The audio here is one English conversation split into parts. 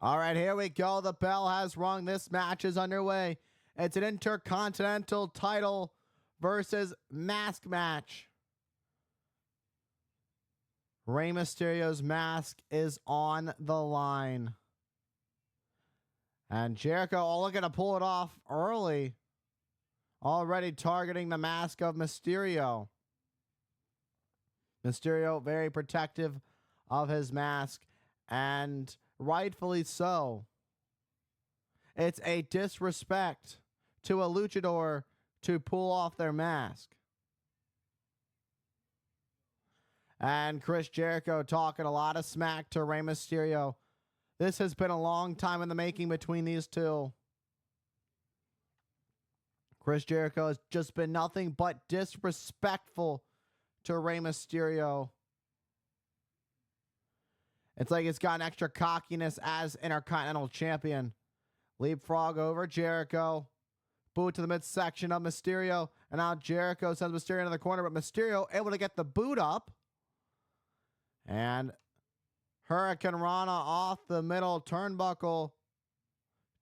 All right, here we go. The bell has rung. This match is underway. It's an Intercontinental title versus mask match. Rey Mysterio's mask is on the line. And Jericho looking to pull it off early. Already targeting the mask of Mysterio. Mysterio very protective of his mask, and rightfully so. It's a disrespect to a luchador to pull off their mask. And Chris Jericho talking a lot of smack to Rey Mysterio. This has been a long time in the making between these two. Chris Jericho has just been nothing but disrespectful to Rey Mysterio. It's like it's got an extra cockiness as Intercontinental Champion. Leapfrog over Jericho. Boot to the midsection of Mysterio. And now Jericho sends Mysterio into the corner, but Mysterio able to get the boot up. And Hurricane Rana off the middle turnbuckle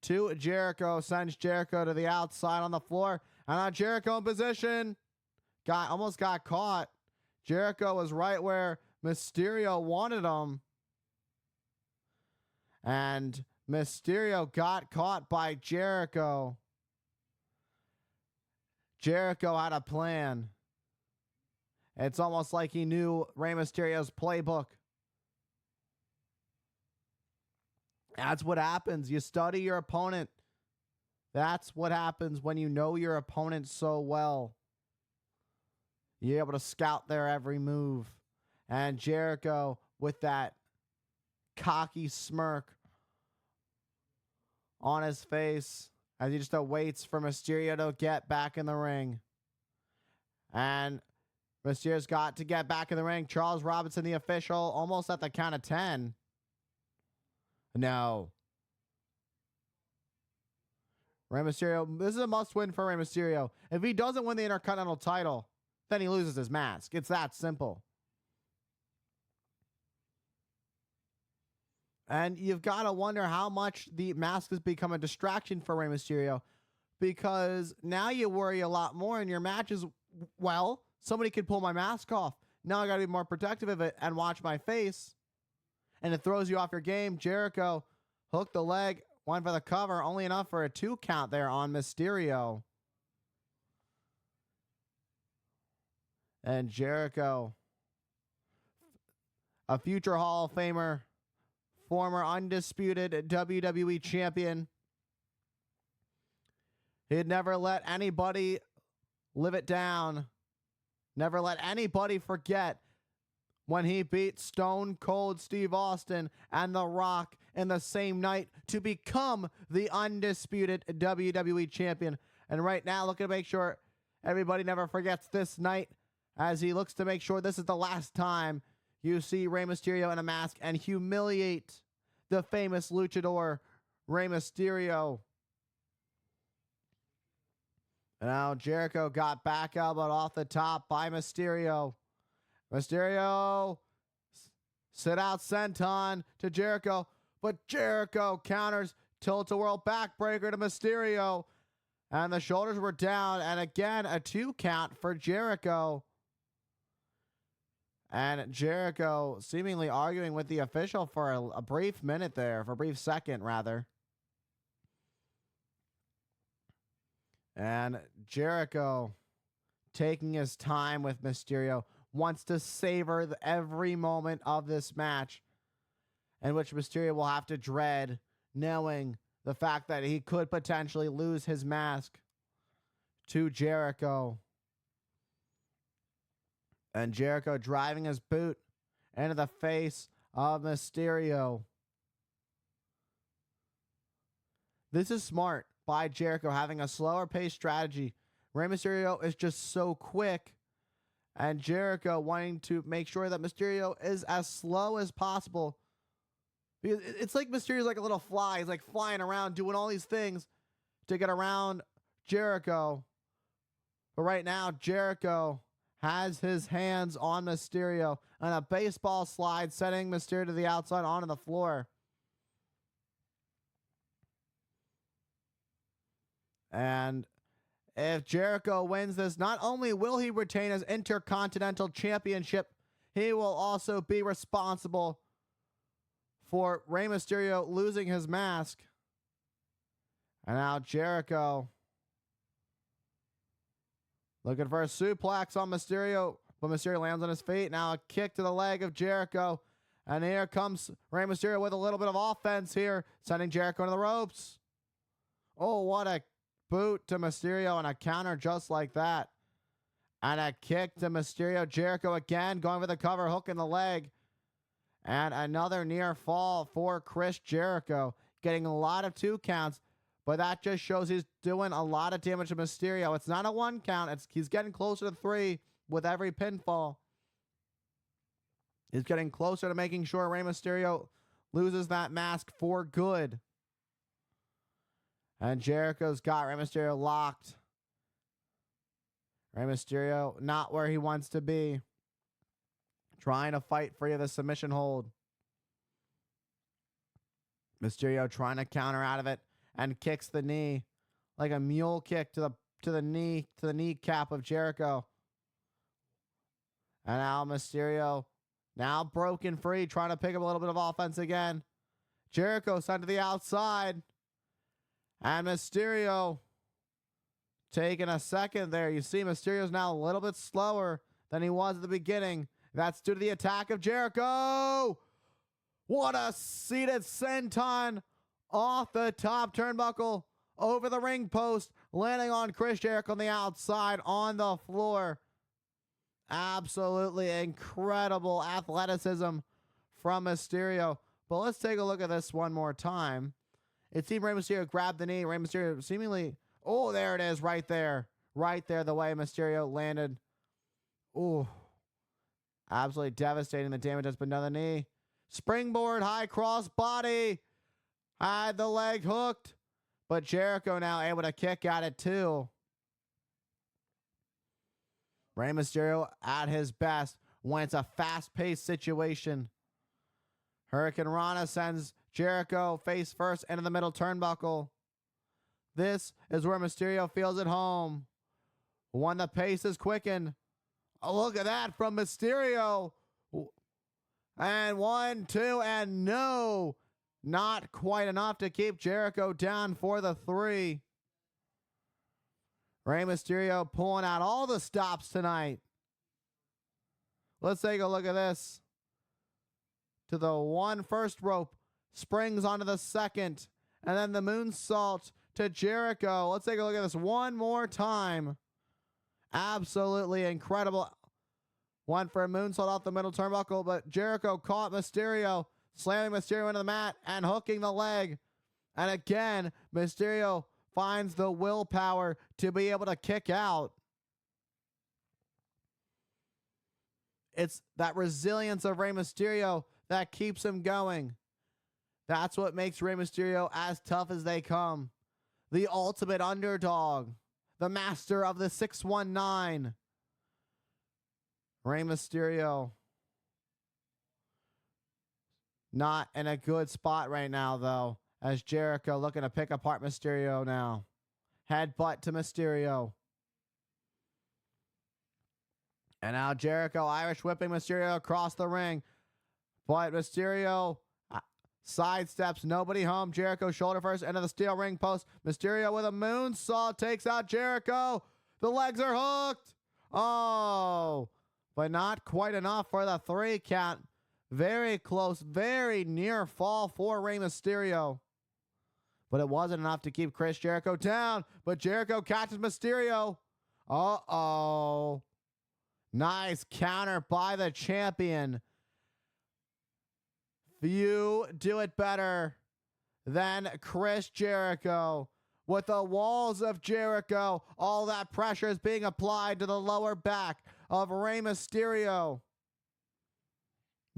to Jericho. Sends Jericho to the outside on the floor. And now Jericho in position. Almost got caught. Jericho was right where Mysterio wanted him. And Mysterio got caught by Jericho. Jericho had a plan. It's almost like he knew Rey Mysterio's playbook. That's what happens. You study your opponent. That's what happens when you know your opponent so well. You're able to scout their every move. And Jericho with that cocky smirk on his face as he just awaits for Mysterio to get back in the ring. And Mysterio's got to get back in the ring. Charles Robinson, the official, almost at the count of 10. No. Rey Mysterio, this is a must-win for Rey Mysterio. If he doesn't win the Intercontinental title, then he loses his mask. It's that simple. And you've got to wonder how much the mask has become a distraction for Rey Mysterio, because now you worry a lot more in your matches. Well, somebody could pull my mask off. Now I got to be more protective of it and watch my face. And it throws you off your game. Jericho hooked the leg, went for the cover, only enough for a 2 count there on Mysterio. And Jericho, a future Hall of Famer, former undisputed WWE champion. He'd never let anybody live it down. Never let anybody forget when he beat Stone Cold Steve Austin and The Rock in the same night to become the undisputed WWE champion. And right now, looking to make sure everybody never forgets this night, as he looks to make sure this is the last time you see Rey Mysterio in a mask and humiliate the famous luchador Rey Mysterio. And now Jericho got back elbowed off the top by Mysterio. Mysterio sit out senton to Jericho, but Jericho counters tilt-a-whirl backbreaker to Mysterio. And the shoulders were down, and again a 2 count for Jericho. And Jericho seemingly arguing with the official for a brief minute there, for a brief second, rather. And Jericho taking his time with Mysterio, wants to savor every moment of this match, in which Mysterio will have to dread knowing the fact that he could potentially lose his mask to Jericho. And Jericho driving his boot into the face of Mysterio. This is smart by Jericho, having a slower pace strategy. Rey Mysterio is just so quick, and Jericho wanting to make sure that Mysterio is as slow as possible. Because it's like Mysterio's like a little fly. He's like flying around doing all these things to get around Jericho. But right now, Jericho has his hands on Mysterio, and a baseball slide sending Mysterio to the outside onto the floor. And if Jericho wins this, not only will he retain his Intercontinental Championship, he will also be responsible for Rey Mysterio losing his mask. And now Jericho looking for a suplex on Mysterio, but Mysterio lands on his feet. Now a kick to the leg of Jericho. And here comes Rey Mysterio with a little bit of offense here, sending Jericho into the ropes. Oh, what a boot to Mysterio and a counter just like that. And a kick to Mysterio. Jericho again going for the cover, hook in the leg. And another near fall for Chris Jericho. Getting a lot of 2 counts, but that just shows he's doing a lot of damage to Mysterio. It's not a 1 count. He's getting closer to 3 with every pinfall. He's getting closer to making sure Rey Mysterio loses that mask for good. And Jericho's got Rey Mysterio locked. Rey Mysterio not where he wants to be. Trying to fight free of the submission hold. Mysterio trying to counter out of it and kicks the knee like a mule kick to the kneecap of Jericho. And now Mysterio now broken free, trying to pick up a little bit of offense again. Jericho sent to the outside. And Mysterio taking a second there. You see Mysterio's now a little bit slower than he was at the beginning. That's due to the attack of Jericho. What a seated senton off the top turnbuckle over the ring post, landing on Chris Jericho on the outside on the floor. Absolutely incredible athleticism from Mysterio. But let's take a look at this one more time. It seemed Rey Mysterio grabbed the knee. Rey Mysterio seemingly... Oh, there it is right there. Right there, the way Mysterio landed. Ooh. Absolutely devastating. The damage has been done to the knee. Springboard, high cross body. Had the leg hooked. But Jericho now able to kick at it too. Rey Mysterio at his best when it's a fast-paced situation. Hurricane Rana sends Jericho face first into the middle turnbuckle. This is where Mysterio feels at home. When the pace is quickened. Oh, look at that from Mysterio. And 1, 2, and no. Not quite enough to keep Jericho down for the 3. Rey Mysterio pulling out all the stops tonight. Let's take a look at this. To the 1 first rope. Springs onto the 2nd. And then the moonsault to Jericho. Let's take a look at this one more time. Absolutely incredible. One for a moonsault off the middle turnbuckle, but Jericho caught Mysterio, slamming Mysterio into the mat and hooking the leg. And again, Mysterio finds the willpower to be able to kick out. It's that resilience of Rey Mysterio that keeps him going. That's what makes Rey Mysterio as tough as they come. The ultimate underdog. The master of the 619. Rey Mysterio. Not in a good spot right now, though. As Jericho looking to pick apart Mysterio now. Headbutt to Mysterio. And now Jericho Irish whipping Mysterio across the ring. But Mysterio sidesteps, nobody home. Jericho shoulder first into the steel ring post. Mysterio with a moonsault takes out Jericho. The legs are hooked. Oh, but not quite enough for the 3 count. Very close, very near fall for Rey Mysterio. But it wasn't enough to keep Chris Jericho down. But Jericho catches Mysterio. Uh-oh. Nice counter by the champion. Few do it better than Chris Jericho. With the walls of Jericho, all that pressure is being applied to the lower back of Rey Mysterio.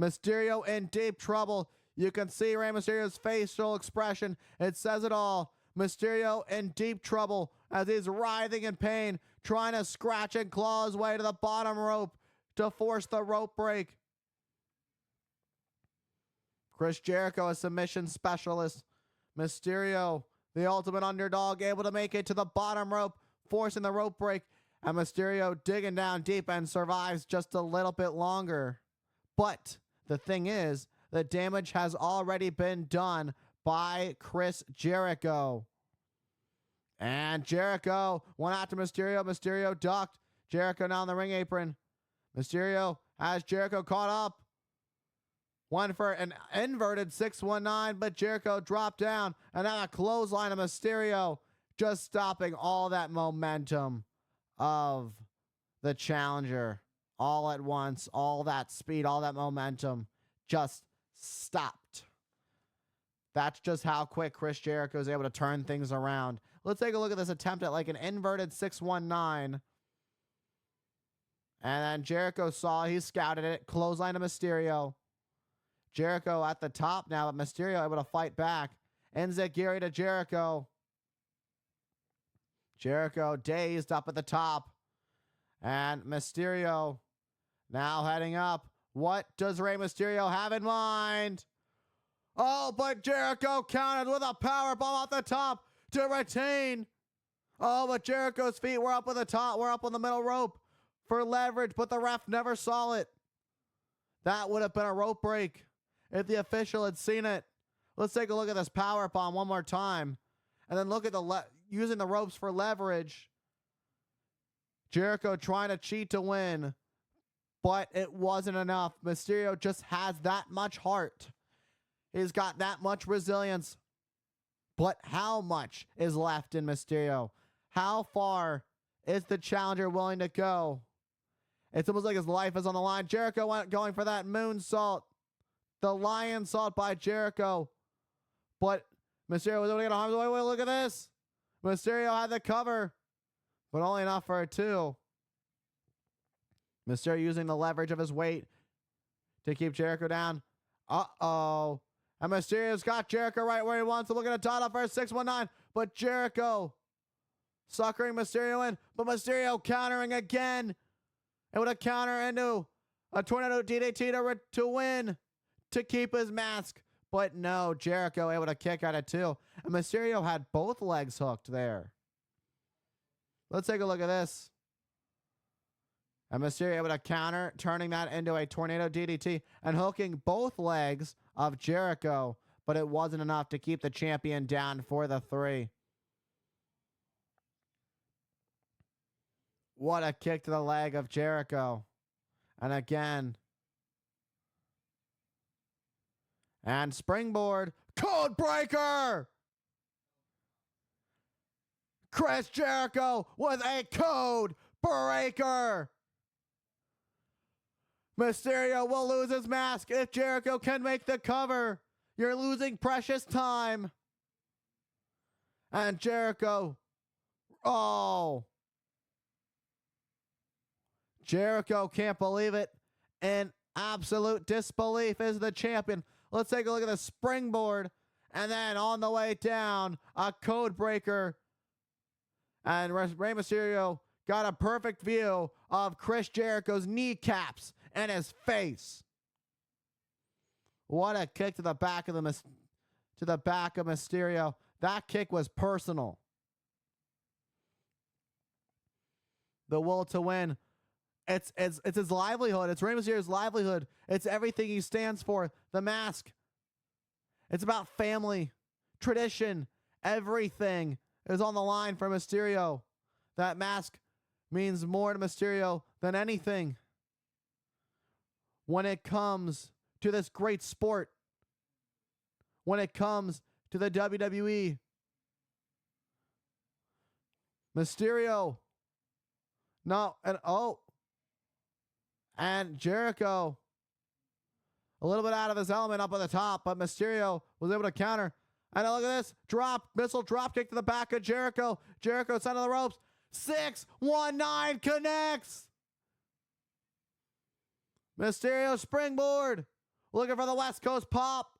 Mysterio in deep trouble. You can see Rey Mysterio's facial expression. It says it all. Mysterio in deep trouble as he's writhing in pain, trying to scratch and claw his way to the bottom rope to force the rope break. Chris Jericho, a submission specialist. Mysterio The ultimate underdog able to make it to the bottom rope, forcing the rope break. And Mysterio digging down deep and survives just a little bit longer. But the thing is, the damage has already been done by Chris Jericho. And Jericho went after Mysterio. Mysterio ducked. Jericho now on the ring apron. Mysterio has Jericho caught up. One for an inverted 619, but Jericho dropped down. And now a clothesline of Mysterio, just stopping all that momentum of the challenger. All at once, all that speed, all that momentum just stopped. That's just how quick Chris Jericho is able to turn things around. Let's take a look at this attempt at like an inverted 619. And then Jericho saw, he scouted it. Clothesline to Mysterio. Jericho at the top now, but Mysterio able to fight back. Enziguri to Jericho. Jericho dazed up at the top. And Mysterio now heading up. What does Rey Mysterio have in mind? Oh, but Jericho countered with a powerbomb off the top to retain. Oh, but Jericho's feet were up on the top. We're up on the middle rope for leverage, but the ref never saw it. That would have been a rope break if the official had seen it. Let's take a look at this powerbomb one more time. And then look at using the ropes for leverage. Jericho trying to cheat to win, but it wasn't enough. Mysterio just has that much heart. He's got that much resilience. But how much is left in Mysterio? How far is the challenger willing to go? It's almost like his life is on the line. Jericho went going for that moonsault. The lion salt by Jericho. But Mysterio was able to get arms away. Look at this. Mysterio had the cover, but only enough for a 2. Mysterio using the leverage of his weight to keep Jericho down. Uh-oh. And Mysterio's got Jericho right where he wants to. Look at a title for a 619. But Jericho suckering Mysterio in. But Mysterio countering again. Able to counter into a tornado DDT to win. To keep his mask. But no, Jericho able to kick out of 2. And Mysterio had both legs hooked there. Let's take a look at this. And Mysterio able to counter, turning that into a tornado DDT and hooking both legs of Jericho, but it wasn't enough to keep the champion down for the 3. What a kick to the leg of Jericho. And again. And springboard. Code breaker! Chris Jericho with a code breaker. Mysterio will lose his mask if Jericho can make the cover. You're losing precious time. And Jericho. Oh. Jericho can't believe it. In absolute disbelief is the champion. Let's take a look at the springboard. And then on the way down, a code breaker. And Rey Mysterio got a perfect view of Chris Jericho's kneecaps and his face. What a kick to the back of Mysterio. That kick was personal. The will to win. It's his livelihood. It's Rey Mysterio's livelihood. It's everything he stands for. The mask. It's about family, tradition, everything is on the line for Mysterio. That mask means more to Mysterio than anything when it comes to this great sport, when it comes to the WWE. Mysterio. No, and Jericho a little bit out of his element up at the top, but Mysterio was able to counter. And look at this. Missile drop kick to the back of Jericho. Jericho side of the ropes. 619 connects. Mysterio springboard. Looking for the West Coast pop.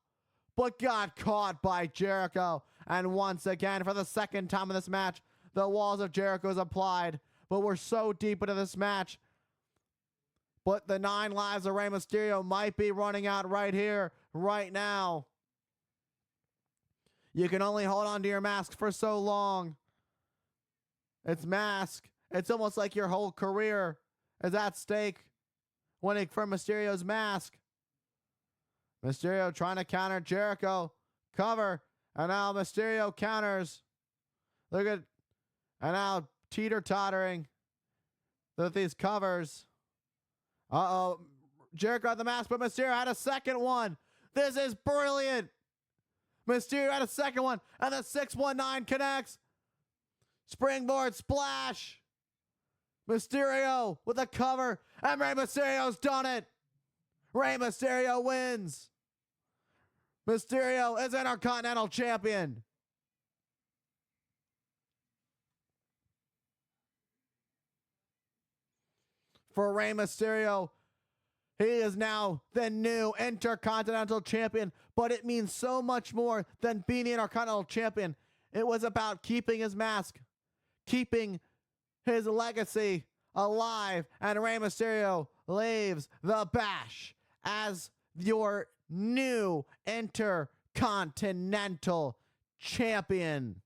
But got caught by Jericho. And once again, for the second time in this match, the walls of Jericho is applied. But we're so deep into this match. But the 9 lives of Rey Mysterio might be running out right here, right now. You can only hold on to your mask for so long. It's mask. It's almost like your whole career is at stake winning for Mysterio's mask. Mysterio trying to counter Jericho. Cover. And now Mysterio counters. Look at. And now teeter-tottering with these covers. Uh-oh. Jericho had the mask, but Mysterio had a second one. This is brilliant. Mysterio had a second one. And the 619 connects. Springboard splash. Mysterio with a cover. And Rey Mysterio's done it. Rey Mysterio wins. Mysterio is Intercontinental Champion. For Rey Mysterio, he is now the new Intercontinental Champion, but it means so much more than being the Intercontinental Champion. It was about keeping his mask, keeping his legacy alive, and Rey Mysterio leaves the Bash as your new Intercontinental Champion.